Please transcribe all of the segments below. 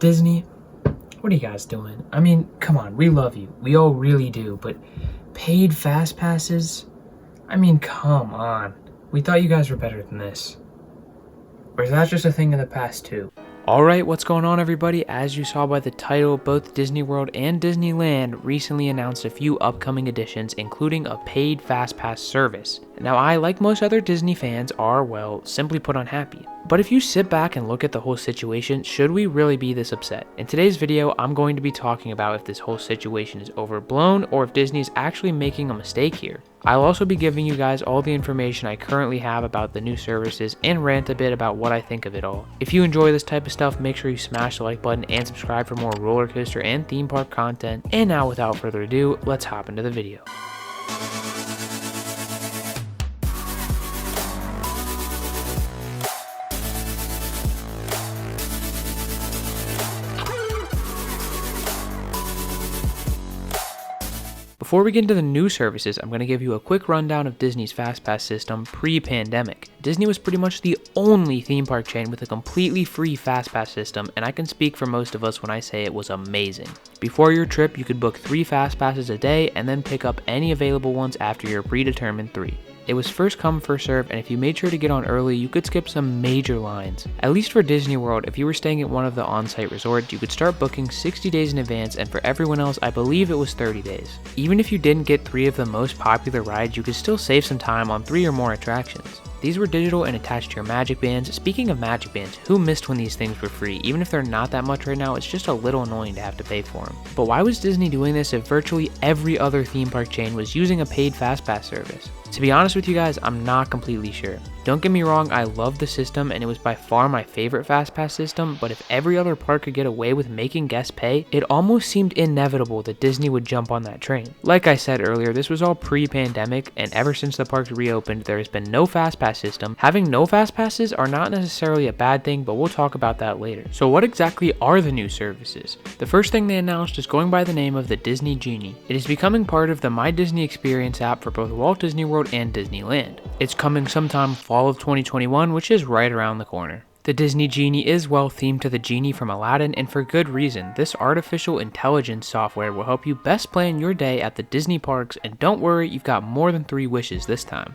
Disney, what are you guys doing? I mean, come on, we love you. We all really do, but paid fast passes? I mean, come on. We thought you guys were better than this. Or is that just a thing in the past too? Alright, what's going on everybody? As you saw by the title, both Disney World and Disneyland recently announced a few upcoming additions, including a paid Fastpass service. Now I, like most other Disney fans, are, well, simply put unhappy. But if you sit back and look at the whole situation, should we really be this upset? In today's video, I'm going to be talking about if this whole situation is overblown or if Disney is actually making a mistake here. I'll also be giving you guys all the information I currently have about the new services and rant a bit about what I think of it all. If you enjoy this type of stuff, make sure you smash the like button and subscribe for more roller coaster and theme park content. And now without further ado, let's hop into the video. Before we get into the new services, I'm going to give you a quick rundown of Disney's Fastpass system pre-pandemic. Disney was pretty much the only theme park chain with a completely free Fastpass system, and I can speak for most of us when I say it was amazing. Before your trip, you could book 3 Fastpasses a day and then pick up any available ones after your predetermined 3. It was first come, first serve, and if you made sure to get on early, you could skip some major lines. At least for Disney World, if you were staying at one of the on-site resorts, you could start booking 60 days in advance, and for everyone else, I believe it was 30 days. Even if you didn't get 3 of the most popular rides, you could still save some time on 3 or more attractions. These were digital and attached to your Magic Bands. Speaking of Magic Bands, who missed when these things were free? Even if they're not that much right now, it's just a little annoying to have to pay for them. But why was Disney doing this if virtually every other theme park chain was using a paid Fastpass service? To be honest with you guys, I'm not completely sure. Don't get me wrong, I love the system and it was by far my favorite Fastpass system, but if every other park could get away with making guests pay, it almost seemed inevitable that Disney would jump on that train. Like I said earlier, this was all pre-pandemic, and ever since the parks reopened, there has been no Fastpass system. Having no Fastpasses are not necessarily a bad thing, but we'll talk about that later. So what exactly are the new services? The first thing they announced is going by the name of the Disney Genie. It is becoming part of the My Disney Experience app for both Walt Disney World and Disneyland. It's coming sometime fall of 2021, which is right around the corner. The Disney Genie is well themed to the genie from Aladdin, and for good reason. This artificial intelligence software will help you best plan your day at the Disney parks, and don't worry, you've got more than 3 wishes this time.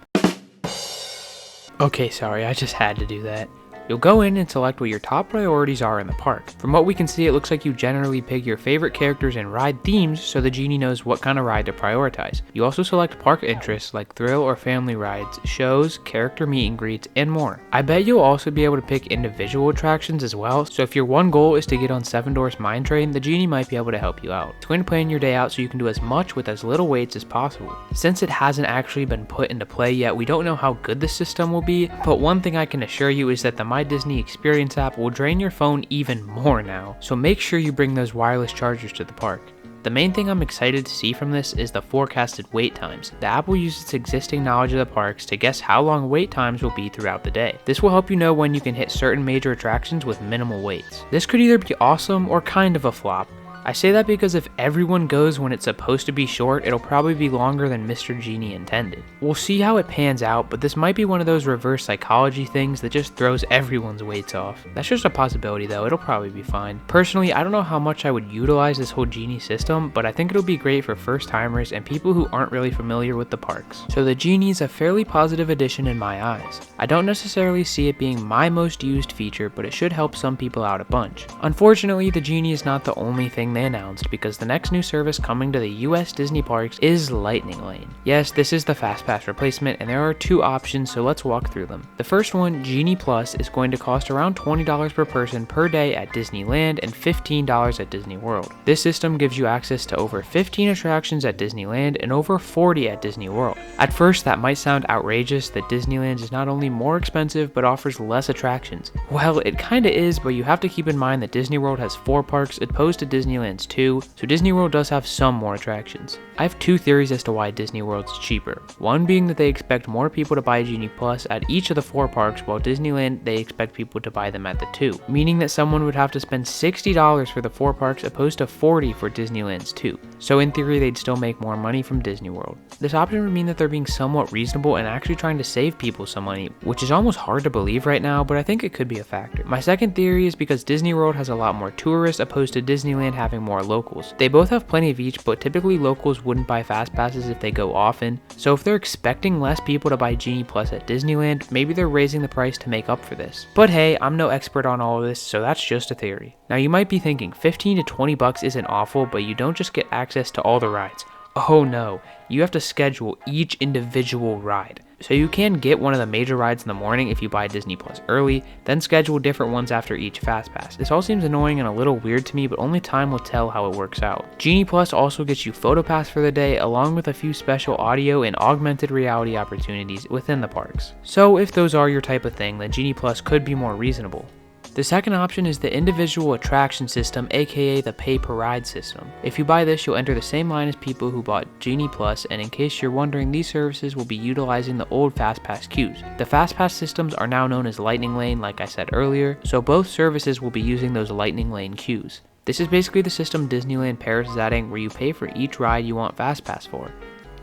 Okay, sorry, I just had to do that. You'll go in and select what your top priorities are in the park. From what we can see, it looks like you generally pick your favorite characters and ride themes so the genie knows what kind of ride to prioritize. You also select park interests like thrill or family rides, shows, character meet and greets, and more. I bet you'll also be able to pick individual attractions as well, so if your one goal is to get on Seven Dwarfs Mine Train, the genie might be able to help you out. It's going to plan your day out so you can do as much with as little waits as possible. Since it hasn't actually been put into play yet, we don't know how good the system will be, but one thing I can assure you is that the My Disney Experience app will drain your phone even more now, so make sure you bring those wireless chargers to the park. The main thing I'm excited to see from this is the forecasted wait times. The app will use its existing knowledge of the parks to guess how long wait times will be throughout the day. This will help you know when you can hit certain major attractions with minimal waits. This could either be awesome or kind of a flop. I say that because if everyone goes when it's supposed to be short, it'll probably be longer than Mr. Genie intended. We'll see how it pans out, but this might be one of those reverse psychology things that just throws everyone's weights off. That's just a possibility though, it'll probably be fine. Personally, I don't know how much I would utilize this whole Genie system, but I think it'll be great for first timers and people who aren't really familiar with the parks. So the Genie is a fairly positive addition in my eyes. I don't necessarily see it being my most used feature, but it should help some people out a bunch. Unfortunately, the Genie is not the only thing they announced, because the next new service coming to the US Disney parks is Lightning Lane. Yes, this is the Fastpass replacement, and there are 2 options, so let's walk through them. The first one, Genie Plus, is going to cost around $20 per person per day at Disneyland and $15 at Disney World. This system gives you access to over 15 attractions at Disneyland and over 40 at Disney World. At first, that might sound outrageous that Disneyland is not only more expensive but offers less attractions. Well, it kinda is, but you have to keep in mind that Disney World has 4 parks opposed to Disneyland Disneyland's too, so Disney World does have some more attractions. I have two theories as to why Disney World's cheaper. One being that they expect more people to buy Genie Plus at each of the 4 parks, while Disneyland they expect people to buy them at the 2, meaning that someone would have to spend $60 for the 4 parks opposed to $40 for Disneyland's 2. So in theory they'd still make more money from Disney World. This option would mean that they're being somewhat reasonable and actually trying to save people some money, which is almost hard to believe right now, but I think it could be a factor. My second theory is because Disney World has a lot more tourists opposed to Disneyland having more locals. They both have plenty of each, but typically locals wouldn't buy fast passes if they go often, so if they're expecting less people to buy Genie Plus at Disneyland, maybe they're raising the price to make up for this. But hey, I'm no expert on all of this, so that's just a theory. Now you might be thinking 15 to 20 bucks isn't awful, but you don't just get access to all the rides. Oh no, you have to schedule each individual ride. So you can get one of the major rides in the morning if you buy Disney Plus early, then schedule different ones after each Fastpass. This all seems annoying and a little weird to me, but only time will tell how it works out. Genie Plus also gets you PhotoPass for the day, along with a few special audio and augmented reality opportunities within the parks. So if those are your type of thing, then Genie Plus could be more reasonable. The second option is the individual attraction system, aka the pay per ride system. If you buy this, you'll enter the same line as people who bought Genie Plus, and in case you're wondering, these services will be utilizing the old Fastpass queues. The Fastpass systems are now known as Lightning Lane, like I said earlier, so both services will be using those Lightning Lane queues. This is basically the system Disneyland Paris is adding, where you pay for each ride you want Fastpass for.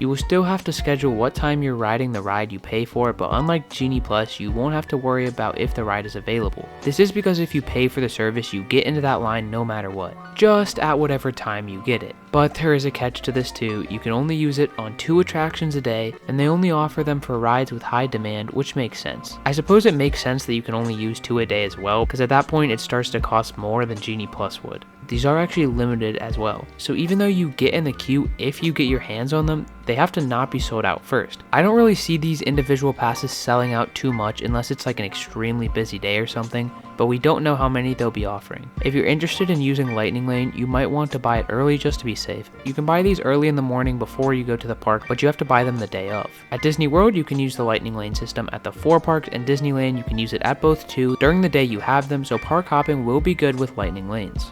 You will still have to schedule what time you're riding the ride you pay for, but unlike Genie Plus, you won't have to worry about if the ride is available. This is because if you pay for the service, you get into that line no matter what, just at whatever time you get it. But there is a catch to this too. You can only use it on 2 attractions a day, and they only offer them for rides with high demand, which makes sense. I suppose it makes sense that you can only use 2 a day as well, because at that point it starts to cost more than Genie Plus would. These are actually limited as well, so even though you get in the queue if you get your hands on them, they have to not be sold out first. I don't really see these individual passes selling out too much unless it's like an extremely busy day or something, but we don't know how many they'll be offering. If you're interested in using Lightning Lane, you might want to buy it early just to be safe. You can buy these early in the morning before you go to the park, but you have to buy them the day of. At Disney World, you can use the Lightning Lane system at the 4 parks, and Disneyland, you can use it at both too during the day you have them, so park hopping will be good with Lightning Lanes.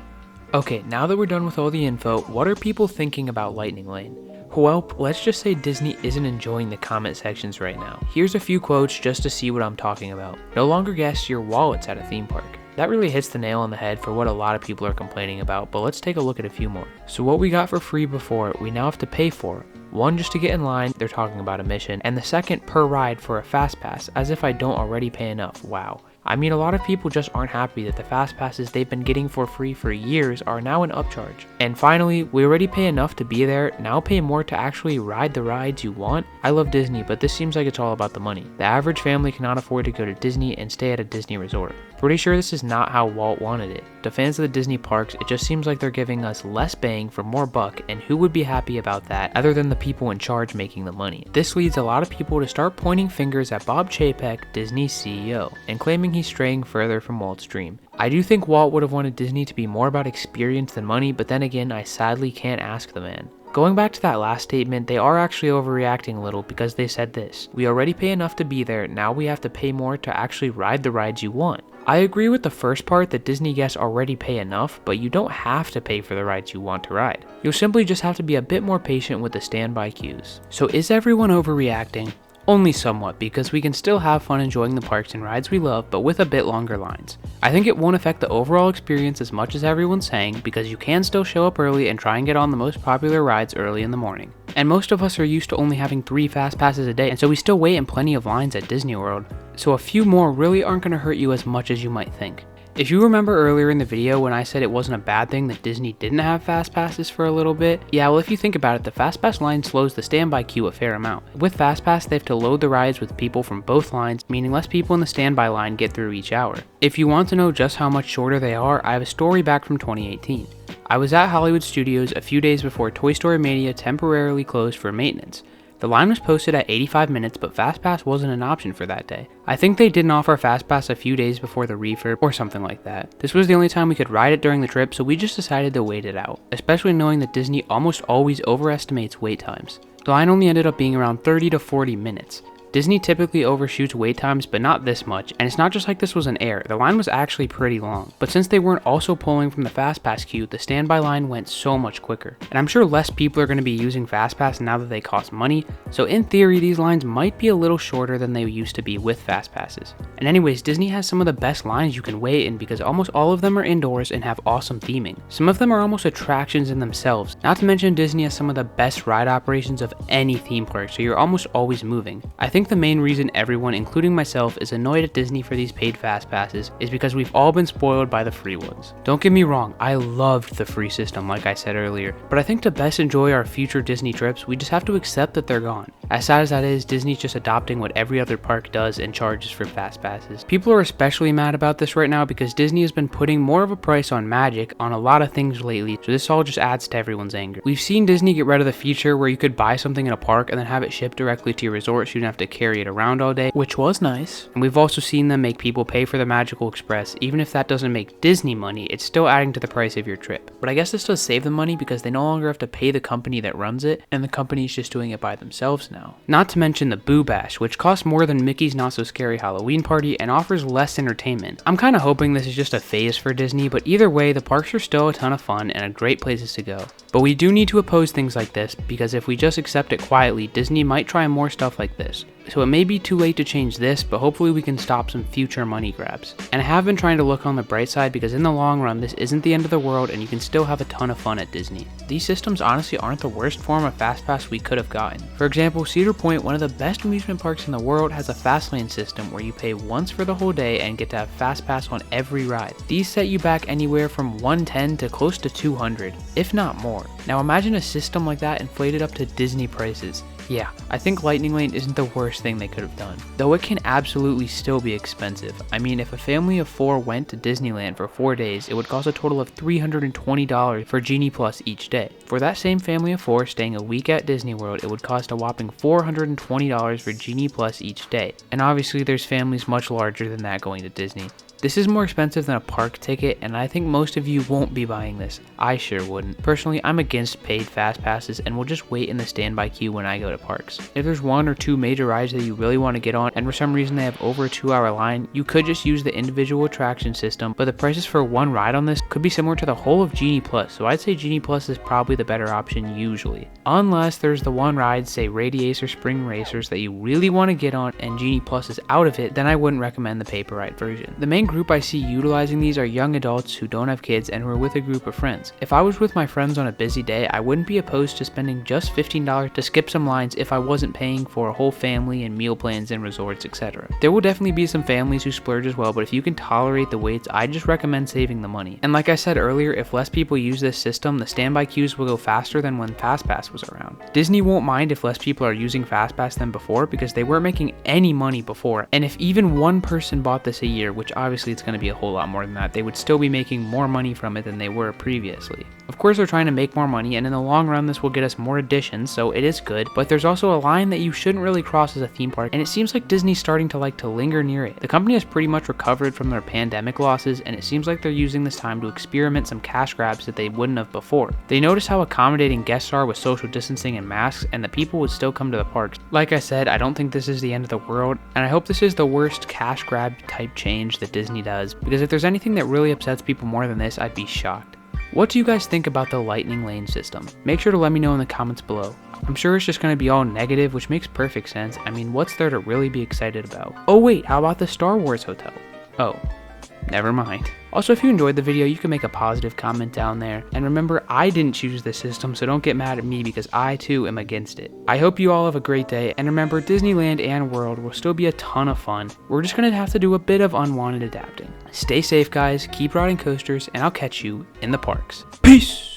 Okay, now that we're done with all the info, what are people thinking about Lightning Lane? Well, let's just say Disney isn't enjoying the comment sections right now. Here's a few quotes just to see what I'm talking about. No longer gas your wallets at a theme park. That really hits the nail on the head for what a lot of people are complaining about, but let's take a look at a few more. So what we got for free before, we now have to pay for. One, just to get in line, they're talking about a mission, and the second per ride for a fast pass, as if I don't already pay enough. Wow. I mean, a lot of people just aren't happy that the fast passes they've been getting for free for years are now an upcharge. And finally, we already pay enough to be there, now pay more to actually ride the rides you want? I love Disney, but this seems like it's all about the money. The average family cannot afford to go to Disney and stay at a Disney resort. Pretty sure this is not how Walt wanted it. To fans of the Disney parks, it just seems like they're giving us less bang for more buck, and who would be happy about that other than the people in charge making the money? This leads a lot of people to start pointing fingers at Bob Chapek, Disney's CEO, and claiming he's straying further from Walt's dream. I do think Walt would have wanted Disney to be more about experience than money, but then again, I sadly can't ask the man. Going back to that last statement, they are actually overreacting a little because they said this: we already pay enough to be there, now we have to pay more to actually ride the rides you want. I agree with the first part that Disney guests already pay enough, but you don't have to pay for the rides you want to ride. You'll simply just have to be a bit more patient with the standby queues. So is everyone overreacting? Only somewhat, because we can still have fun enjoying the parks and rides we love, but with a bit longer lines. I think it won't affect the overall experience as much as everyone's saying, because you can still show up early and try and get on the most popular rides early in the morning. And most of us are used to only having 3 fast passes a day, and so we still wait in plenty of lines at Disney World. So a few more really aren't going to hurt you as much as you might think. If you remember earlier in the video when I said it wasn't a bad thing that Disney didn't have fast passes for a little bit, yeah, well if you think about it, the fast pass line slows the standby queue a fair amount. With fast pass, they have to load the rides with people from both lines, meaning less people in the standby line get through each hour. If you want to know just how much shorter they are, I have a story back from 2018. I was at Hollywood Studios a few days before Toy Story Mania temporarily closed for maintenance. The line was posted at 85 minutes, but FastPass wasn't an option for that day. I think they didn't offer FastPass a few days before the refurb or something like that. This was the only time we could ride it during the trip, so we just decided to wait it out, especially knowing that Disney almost always overestimates wait times. The line only ended up being around 30 to 40 minutes. Disney typically overshoots wait times, but not this much, and it's not just like this was an error, the line was actually pretty long. But since they weren't also pulling from the Fastpass queue, the standby line went so much quicker. And I'm sure less people are going to be using Fastpass now that they cost money, so in theory these lines might be a little shorter than they used to be with Fastpasses. And anyways, Disney has some of the best lines you can wait in because almost all of them are indoors and have awesome theming. Some of them are almost attractions in themselves, not to mention Disney has some of the best ride operations of any theme park, so you're almost always moving. I think the main reason everyone, including myself, is annoyed at Disney for these paid Fastpasses is because we've all been spoiled by the free ones. Don't get me wrong, I loved the free system like I said earlier, but I think to best enjoy our future Disney trips, we just have to accept that they're gone. As sad as that is, Disney's just adopting what every other park does and charges for Fastpasses. People are especially mad about this right now because Disney has been putting more of a price on magic on a lot of things lately, so this all just adds to everyone's anger. We've seen Disney get rid of the feature where you could buy something in a park and then have it shipped directly to your resort so you don't have to carry it around all day, which was nice. And we've also seen them make people pay for the Magical Express. Even if that doesn't make Disney money, it's still adding to the price of your trip. But I guess this does save them money because they no longer have to pay the company that runs it, and the company's just doing it by themselves now. Not to mention the Boo Bash, which costs more than Mickey's Not So Scary Halloween Party and offers less entertainment. I'm kinda hoping this is just a phase for Disney, but either way, the parks are still a ton of fun and a great places to go. But we do need to oppose things like this, because if we just accept it quietly, Disney might try more stuff like this. So it may be too late to change this, but hopefully we can stop some future money grabs. And I have been trying to look on the bright side because in the long run, this isn't the end of the world and you can still have a ton of fun at Disney. These systems honestly aren't the worst form of Fastpass we could have gotten. For example, Cedar Point, one of the best amusement parks in the world, has a Fastlane system where you pay once for the whole day and get to have Fastpass on every ride. These set you back anywhere from $110 to close to $200, if not more. Now imagine a system like that inflated up to Disney prices. Yeah, I think Lightning Lane isn't the worst thing they could have done, though it can absolutely still be expensive. I mean, if a family of 4 went to Disneyland for 4 days, it would cost a total of $320 for Genie Plus each day. For that same family of 4 staying a week at Disney World, it would cost a whopping $420 for Genie Plus each day. And obviously there's families much larger than that going to Disney. This is more expensive than a park ticket, and I think most of you won't be buying this. I sure wouldn't. Personally, I'm against paid fast passes and will just wait in the standby queue when I go to parks. If there's 1 or 2 major rides that you really want to get on and for some reason they have over a 2-hour line, you could just use the individual attraction system, but the prices for one ride on this could be similar to the whole of Genie Plus, so I'd say Genie Plus is probably the better option usually. Unless there's the one ride, say Radiace or Spring Racers, that you really want to get on and Genie Plus is out of it, then I wouldn't recommend the pay per ride version. The main group I see utilizing these are young adults who don't have kids and who are with a group of friends. If I was with my friends on a busy day, I wouldn't be opposed to spending just $15 to skip some lines if I wasn't paying for a whole family and meal plans and resorts, etc. There will definitely be some families who splurge as well, but if you can tolerate the waits, I just recommend saving the money. And like I said earlier, if less people use this system, the standby queues will go faster than when Fastpass was around. Disney won't mind if less people are using Fastpass than before because they weren't making any money before, and if even one person bought this a year, which obviously it's going to be a whole lot more than that, they would still be making more money from it than they were previously. Of course they're trying to make more money, and in the long run this will get us more additions, so it is good, but there's also a line that you shouldn't really cross as a theme park, and it seems like Disney's starting to like to linger near it. The company has pretty much recovered from their pandemic losses, and it seems like they're using this time to experiment some cash grabs that they wouldn't have before. They noticed how accommodating guests are with social distancing and masks, and that people would still come to the parks. Like I said, I don't think this is the end of the world, and I hope this is the worst cash grab type change that Disney does, because if there's anything that really upsets people more than this, I'd be shocked. What do you guys think about the Lightning Lane system? Make sure to let me know in the comments below. I'm sure it's just going to be all negative, which makes perfect sense. I mean, what's there to really be excited about? Oh wait, how about the Star Wars hotel? Oh, never mind. Also, if you enjoyed the video, you can make a positive comment down there. And remember, I didn't choose this system, so don't get mad at me because I too am against it. I hope you all have a great day, and remember, Disneyland and World will still be a ton of fun. We're just going to have to do a bit of unwanted adapting. Stay safe, guys, keep riding coasters, and I'll catch you in the parks. Peace!